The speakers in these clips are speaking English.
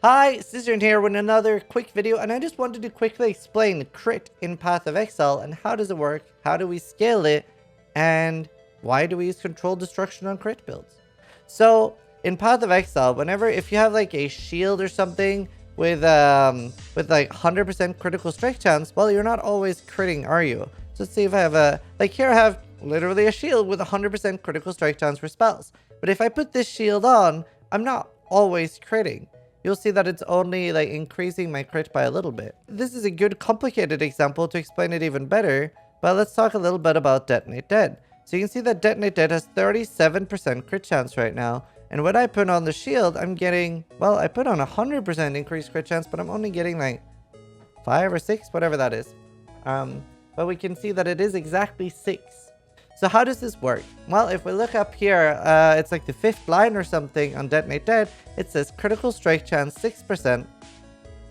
Hi, Zizaran here with another quick video, and I just wanted to quickly explain crit in Path of Exile and how does it work, how do we scale it, and why do we use controlled destruction on crit builds. So in Path of Exile, if you have like a shield or something with like 100% critical strike chance, well, you're not always critting, are you? So let's see if I have here I have literally a shield with 100% critical strike chance for spells. But if I put this shield on, I'm not always critting. You'll see that it's only like increasing my crit by a little bit. This is a good complicated example to explain it even better, but let's talk a little bit about Detonate Dead. So you can see that Detonate Dead has 37% crit chance right now, and when I put on the shield, I'm getting, well, I put on 100% increased crit chance, but I'm only getting like 5 or 6, whatever that is. But we can see that it is exactly 6. So how does this work? Well, if we look up here, it's like the 5th line or something on Detonate Dead. It says critical strike chance 6%.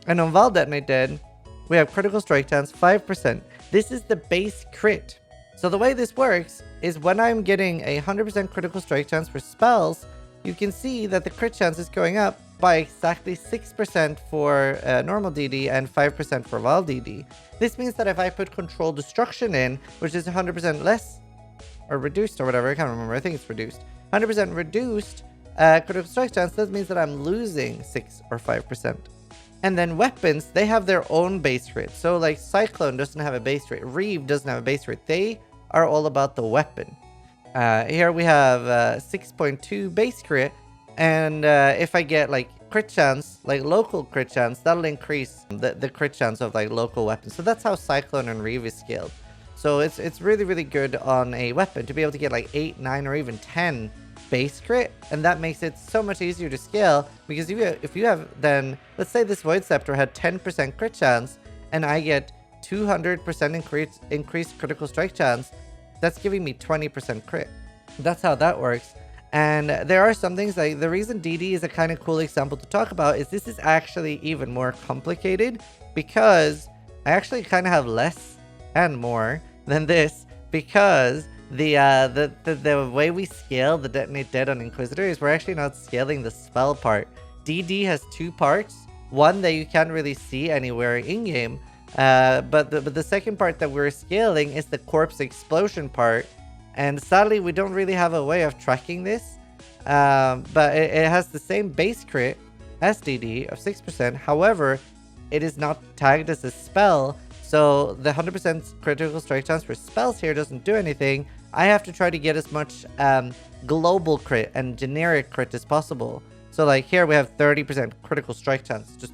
And on Val Detonate Dead, we have critical strike chance 5%. This is the base crit. So the way this works is when I'm getting a 100% critical strike chance for spells, you can see that the crit chance is going up by exactly 6% for normal DD and 5% for Val DD. This means that if I put controlled destruction in, which is 100% less, or reduced or whatever, I can't remember, I think it's reduced. 100% reduced critical strike chance, that means that I'm losing 6 or 5%. And then weapons, they have their own base rate. So like Cyclone doesn't have a base rate, Reeve doesn't have a base rate. They are all about the weapon. Here we have 6.2 base crit, and if I get like crit chance, like local crit chance, that'll increase the crit chance of like local weapons. So that's how Cyclone and Reeve is scaled. So it's really, really good on a weapon to be able to get like 8, 9, or even 10 base crit. And that makes it so much easier to scale, because if you have then, let's say this Void Scepter had 10% crit chance and I get 200% increased critical strike chance, that's giving me 20% crit. That's how that works. And there are some things like the reason DD is a kind of cool example to talk about is this is actually even more complicated, because I actually kind of have less and more than this, because the way we scale the Detonate Dead on Inquisitor is we're actually not scaling the spell part. DD has 2 parts, one that you can't really see anywhere in-game, but the second part that we're scaling is the corpse explosion part, and sadly we don't really have a way of tracking this, but it has the same base crit as DD of 6%, however it is not tagged as a spell. So the 100% critical strike chance for spells here doesn't do anything. I have to try to get as much global crit and generic crit as possible. So like here we have 30% critical strike chance, just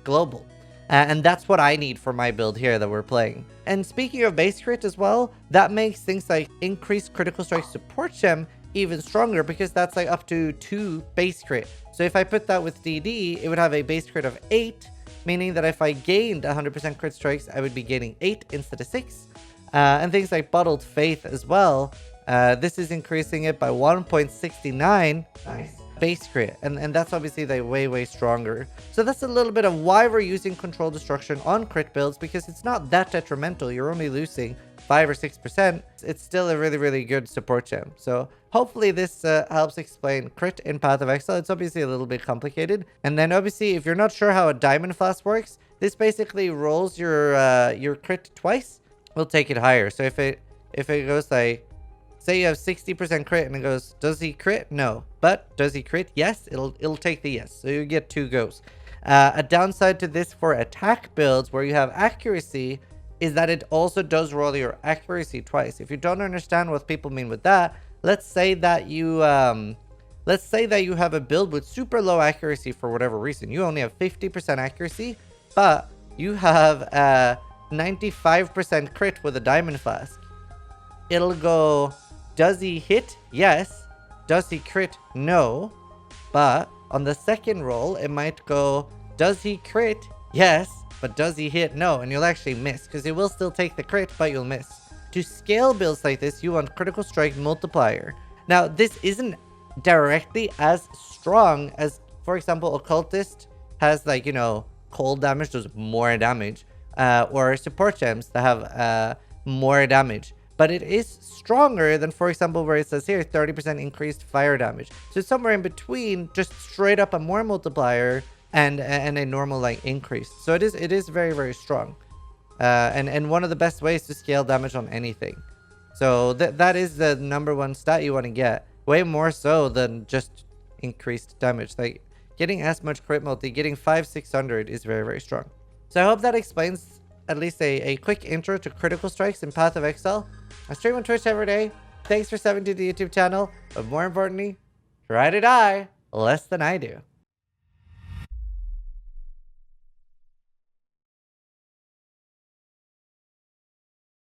global. And that's what I need for my build here that we're playing. And speaking of base crit as well, that makes things like increased critical strike support gem even stronger, because that's like up to 2 base crit. So if I put that with DD, it would have a base crit of 8. Meaning that if I gained 100% crit strikes, I would be gaining 8 instead of 6. And things like Bottled Faith as well. This is increasing it by 1.69 base crit. And that's obviously like way, way stronger. So that's a little bit of why we're using Controlled Destruction on crit builds, because it's not that detrimental. You're only losing 5 or 6%. It's still a really, really good support gem. So hopefully this helps explain crit in Path of Exile. It's obviously a little bit complicated. And then obviously, if you're not sure how a Diamond Flask works, this basically rolls your crit twice. We'll take it higher. So if it goes like, say you have 60% crit and it goes, does he crit? No. But does he crit? Yes. It'll take the yes. So you get 2 goes. A downside to this for attack builds where you have accuracy is that it also does roll your accuracy twice. If you don't understand what people mean with that, let's say that you have a build with super low accuracy for whatever reason. You only have 50% accuracy, but you have 95% crit with a Diamond Flask. It'll go, does he hit? Yes. Does he crit? No. But on the second roll, it might go, does he crit? Yes. But does he hit? No. And you'll actually miss, because it will still take the crit, but you'll miss. To scale builds like this, you want critical strike multiplier. Now, this isn't directly as strong as, for example, Occultist has like, cold damage does more damage, or support gems that have more damage. But it is stronger than, for example, where it says here 30% increased fire damage. So it's somewhere in between just straight up a more multiplier and a normal like increase. So it is very, very strong. And one of the best ways to scale damage on anything. So that is the #1 stat you want to get. Way more so than just increased damage. Like getting as much crit multi, getting 500-600 is very, very strong. So I hope that explains at least a quick intro to critical strikes in Path of Exile. I stream on Twitch every day. Thanks for subbing to the YouTube channel. But more importantly, try to die less than I do.